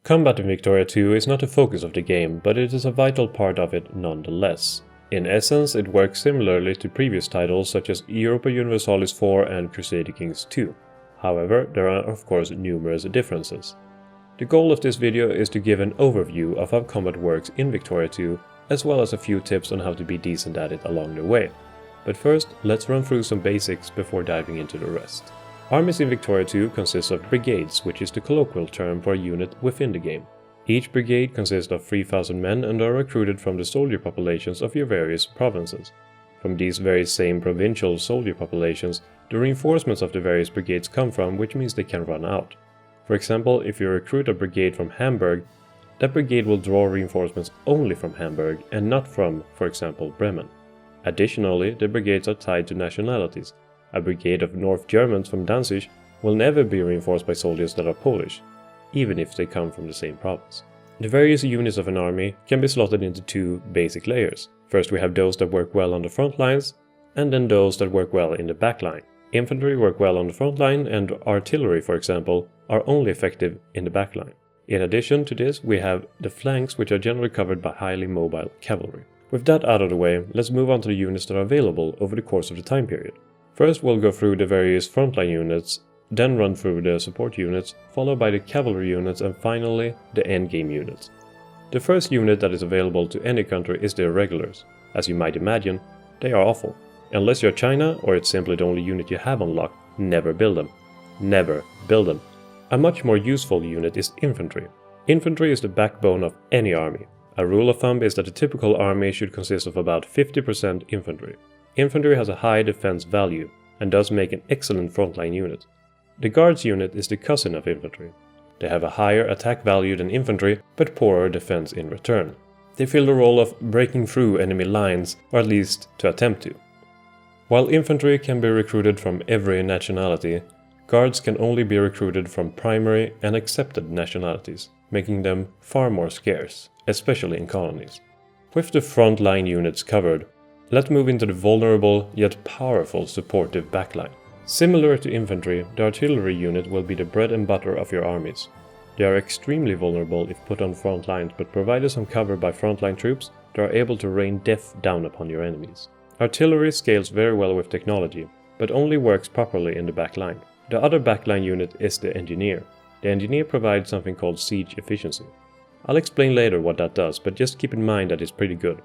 Combat in Victoria 2 is not the focus of the game, but it is a vital part of it nonetheless. In essence, it works similarly to previous titles such as Europa Universalis 4 and Crusader Kings 2. However, there are of course numerous differences. The goal of this video is to give an overview of how combat works in Victoria 2, as well as a few tips on how to be decent at it along the way. But first, let's run through some basics before diving into the rest. Armies in Victoria 2 consist of brigades, which is the colloquial term for a unit within the game. Each brigade consists of 3,000 men and are recruited from the soldier populations of your various provinces. From these very same provincial soldier populations, the reinforcements of the various brigades come from, which means they can run out. For example, if you recruit a brigade from Hamburg, that brigade will draw reinforcements only from Hamburg and not from, for example, Bremen. Additionally, the brigades are tied to nationalities. A brigade of North Germans from Danzig will never be reinforced by soldiers that are Polish, even if they come from the same province. The various units of an army can be slotted into two basic layers. First we have those that work well on the front lines, and then those that work well in the back line. Infantry work well on the front line, and artillery, for example, are only effective in the back line. In addition to this, we have the flanks, which are generally covered by highly mobile cavalry. With that out of the way, let's move on to the units that are available over the course of the time period. First we'll go through the various frontline units, then run through the support units, followed by the cavalry units, and finally the endgame units. The first unit that is available to any country is the irregulars. As you might imagine, they are awful. Unless you're China, or it's simply the only unit you have unlocked, never build them. Never build them. A much more useful unit is infantry. Infantry is the backbone of any army. A rule of thumb is that a typical army should consist of about 50% infantry. Infantry has a high defense value, and does make an excellent frontline unit. The guards unit is the cousin of infantry. They have a higher attack value than infantry, but poorer defense in return. They fill the role of breaking through enemy lines, or at least to attempt to. While infantry can be recruited from every nationality, guards can only be recruited from primary and accepted nationalities, making them far more scarce, especially in colonies. With the frontline units covered, let's move into the vulnerable yet powerful supportive backline. Similar to infantry, the artillery unit will be the bread and butter of your armies. They are extremely vulnerable if put on front lines, but provided some cover by frontline troops, they are able to rain death down upon your enemies. Artillery scales very well with technology, but only works properly in the back line. The other backline unit is the engineer. The engineer provides something called siege efficiency. I'll explain later what that does, but just keep in mind that it's pretty good.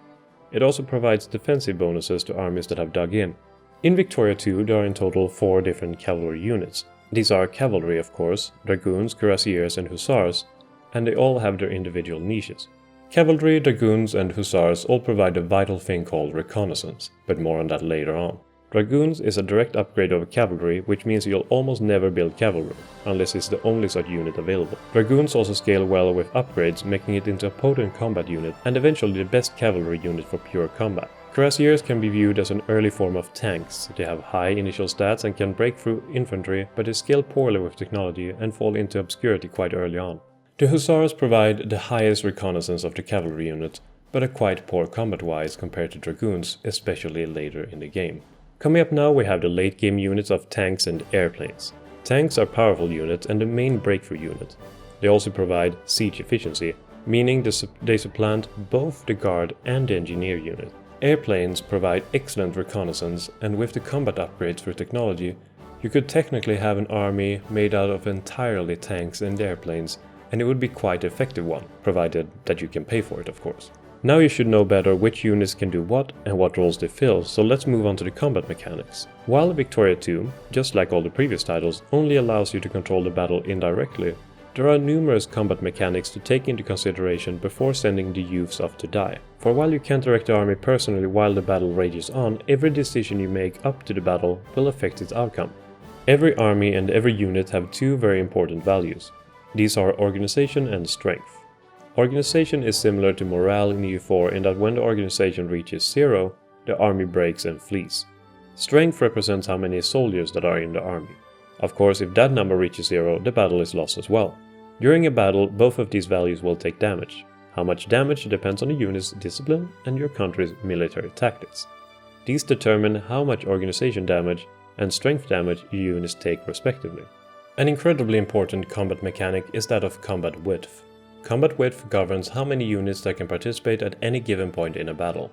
It also provides defensive bonuses to armies that have dug in. In Victoria 2 there are in total 4 different cavalry units. These are cavalry of course, dragoons, cuirassiers and hussars, and they all have their individual niches. Cavalry, dragoons and hussars all provide a vital thing called reconnaissance, but more on that later on. Dragoons is a direct upgrade over cavalry, which means you'll almost never build cavalry, unless it's the only such unit available. Dragoons also scale well with upgrades, making it into a potent combat unit, and eventually the best cavalry unit for pure combat. Cuirassiers can be viewed as an early form of tanks. They have high initial stats and can break through infantry, but they scale poorly with technology and fall into obscurity quite early on. The hussars provide the highest reconnaissance of the cavalry unit, but are quite poor combat-wise compared to dragoons, especially later in the game. Coming up now we have the late game units of tanks and airplanes. Tanks are powerful units and the main breakthrough unit. They also provide siege efficiency, meaning they supplant both the guard and the engineer unit. Airplanes provide excellent reconnaissance, and with the combat upgrades for technology, you could technically have an army made out of entirely tanks and airplanes, and it would be quite an effective one, provided that you can pay for it of course. Now you should know better which units can do what and what roles they fill, so let's move on to the combat mechanics. While Victoria 2, just like all the previous titles, only allows you to control the battle indirectly, there are numerous combat mechanics to take into consideration before sending the youths off to die. For while you can't direct the army personally while the battle rages on, every decision you make up to the battle will affect its outcome. Every army and every unit have two very important values. These are organization and strength. Organization is similar to morale in EU4 in that when the organization reaches 0, the army breaks and flees. Strength represents how many soldiers that are in the army. Of course, if that number reaches 0, the battle is lost as well. During a battle, both of these values will take damage. How much damage depends on the unit's discipline and your country's military tactics. These determine how much organization damage and strength damage your units take respectively. An incredibly important combat mechanic is that of combat width. Combat width governs how many units that can participate at any given point in a battle.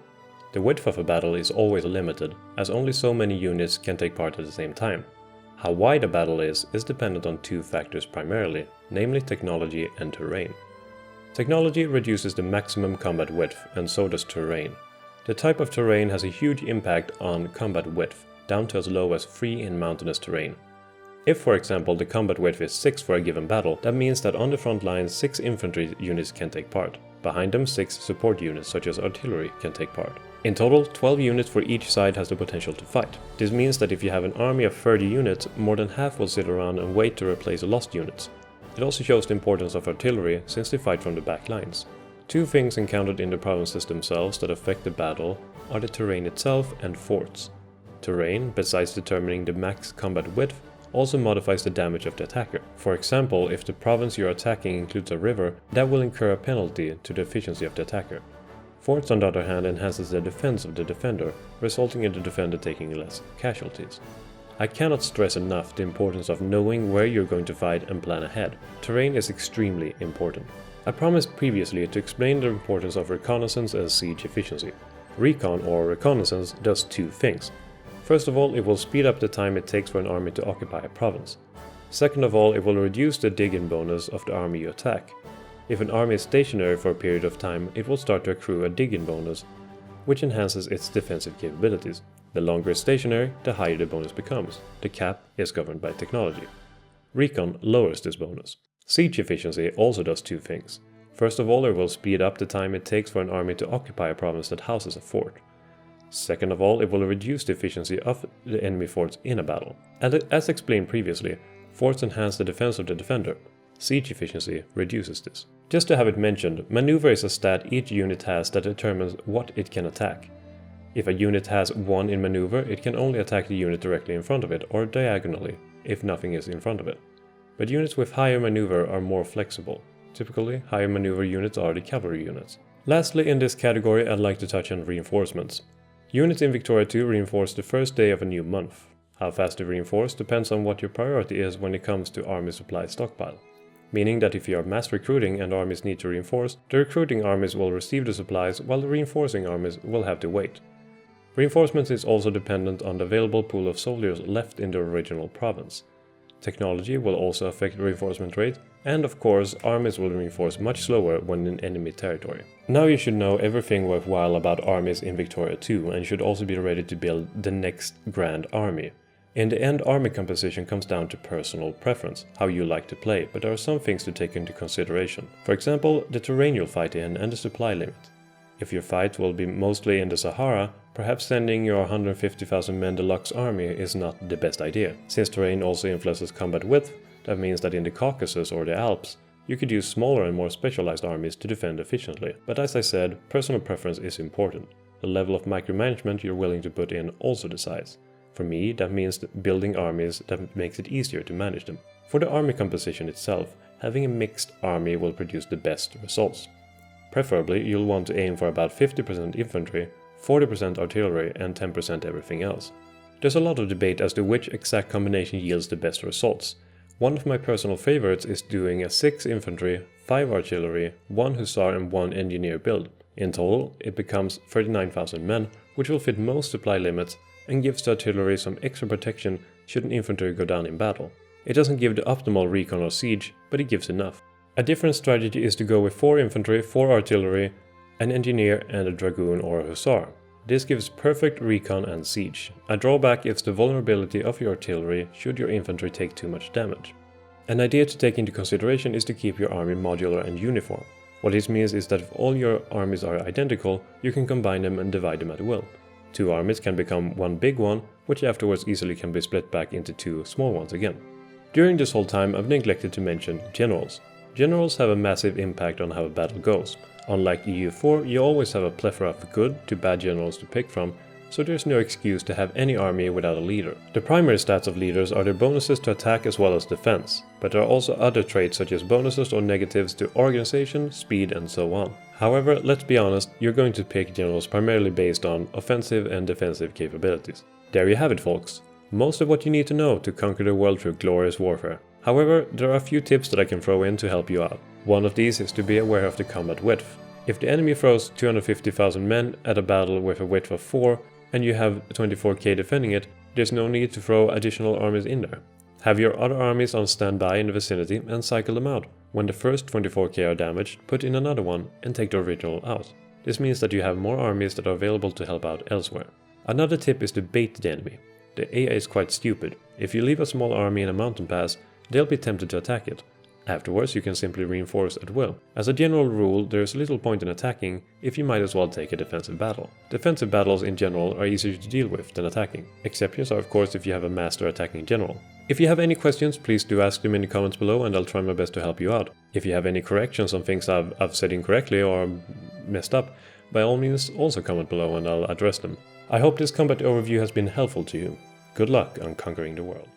The width of a battle is always limited, as only so many units can take part at the same time. How wide a battle is dependent on two factors primarily, namely technology and terrain. Technology reduces the maximum combat width, and so does terrain. The type of terrain has a huge impact on combat width, down to as low as 3 in mountainous terrain. If, for example, the combat width is 6 for a given battle, that means that on the front line 6 infantry units can take part. Behind them 6 support units such as artillery can take part. In total, 12 units for each side has the potential to fight. This means that if you have an army of 30 units, more than half will sit around and wait to replace lost units. It also shows the importance of artillery, since they fight from the back lines. Two things encountered in the provinces themselves that affect the battle are the terrain itself and forts. Terrain, besides determining the max combat width, also modifies the damage of the attacker. For example, if the province you're attacking includes a river, that will incur a penalty to the efficiency of the attacker. Forts, on the other hand, enhances the defense of the defender, resulting in the defender taking less casualties. I cannot stress enough the importance of knowing where you're going to fight and plan ahead. Terrain is extremely important. I promised previously to explain the importance of reconnaissance and siege efficiency. Recon, or reconnaissance, does two things. First of all, it will speed up the time it takes for an army to occupy a province. Second of all, it will reduce the dig-in bonus of the army you attack. If an army is stationary for a period of time, it will start to accrue a dig-in bonus, which enhances its defensive capabilities. The longer it's stationary, the higher the bonus becomes. The cap is governed by technology. Recon lowers this bonus. Siege efficiency also does two things. First of all, it will speed up the time it takes for an army to occupy a province that houses a fort. Second of all, it will reduce the efficiency of the enemy forts in a battle. And as explained previously, forts enhance the defense of the defender. Siege efficiency reduces this. Just to have it mentioned, maneuver is a stat each unit has that determines what it can attack. If a unit has 1 in maneuver, it can only attack the unit directly in front of it, or diagonally, if nothing is in front of it. But units with higher maneuver are more flexible. Typically, higher maneuver units are the cavalry units. Lastly, in this category, I'd like to touch on reinforcements. Units in Victoria 2 reinforce the first day of a new month. How fast they reinforce depends on what your priority is when it comes to army supply stockpile. Meaning that if you are mass recruiting and armies need to reinforce, the recruiting armies will receive the supplies while the reinforcing armies will have to wait. Reinforcement is also dependent on the available pool of soldiers left in the original province. Technology will also affect the reinforcement rate, and of course, armies will reinforce much slower when in enemy territory. Now you should know everything worthwhile about armies in Victoria 2 and should also be ready to build the next grand army. In the end, army composition comes down to personal preference, how you like to play, but there are some things to take into consideration. For example, the terrain you'll fight in and the supply limit. If your fight will be mostly in the Sahara, perhaps sending your 150,000 men deluxe army is not the best idea. Since terrain also influences combat width, that means that in the Caucasus or the Alps, you could use smaller and more specialized armies to defend efficiently. But as I said, personal preference is important. The level of micromanagement you're willing to put in also decides. For me, that means building armies that makes it easier to manage them. For the army composition itself, having a mixed army will produce the best results. Preferably, you'll want to aim for about 50% infantry, 40% artillery and 10% everything else. There's a lot of debate as to which exact combination yields the best results. One of my personal favorites is doing a 6 infantry, 5 artillery, 1 hussar and 1 engineer build. In total, it becomes 39,000 men, which will fit most supply limits and gives the artillery some extra protection should an infantry go down in battle. It doesn't give the optimal recon or siege, but it gives enough. A different strategy is to go with 4 infantry, 4 artillery, an engineer and a dragoon or a hussar. This gives perfect recon and siege. A drawback is the vulnerability of your artillery should your infantry take too much damage. An idea to take into consideration is to keep your army modular and uniform. What this means is that if all your armies are identical, you can combine them and divide them at will. 2 armies can become one big one, which afterwards easily can be split back into 2 small ones again. During this whole time, I've neglected to mention generals. Generals have a massive impact on how a battle goes. Unlike EU4, you always have a plethora of good to bad generals to pick from, so there's no excuse to have any army without a leader. The primary stats of leaders are their bonuses to attack as well as defense, but there are also other traits such as bonuses or negatives to organization, speed and so on. However, let's be honest, you're going to pick generals primarily based on offensive and defensive capabilities. There you have it, folks. Most of what you need to know to conquer the world through glorious warfare. However, there are a few tips that I can throw in to help you out. One of these is to be aware of the combat width. If the enemy throws 250,000 men at a battle with a width of 4 and you have 24k defending it, there's no need to throw additional armies in there. Have your other armies on standby in the vicinity and cycle them out. When the first 24k are damaged, put in another one and take the original out. This means that you have more armies that are available to help out elsewhere. Another tip is to bait the enemy. The AI is quite stupid. If you leave a small army in a mountain pass, they'll be tempted to attack it. Afterwards you can simply reinforce at will. As a general rule, there is little point in attacking if you might as well take a defensive battle. Defensive battles in general are easier to deal with than attacking. Exceptions are of course if you have a master attacking general. If you have any questions, please do ask them in the comments below and I'll try my best to help you out. If you have any corrections on things I've said incorrectly or messed up, by all means also comment below and I'll address them. I hope this combat overview has been helpful to you. Good luck on conquering the world.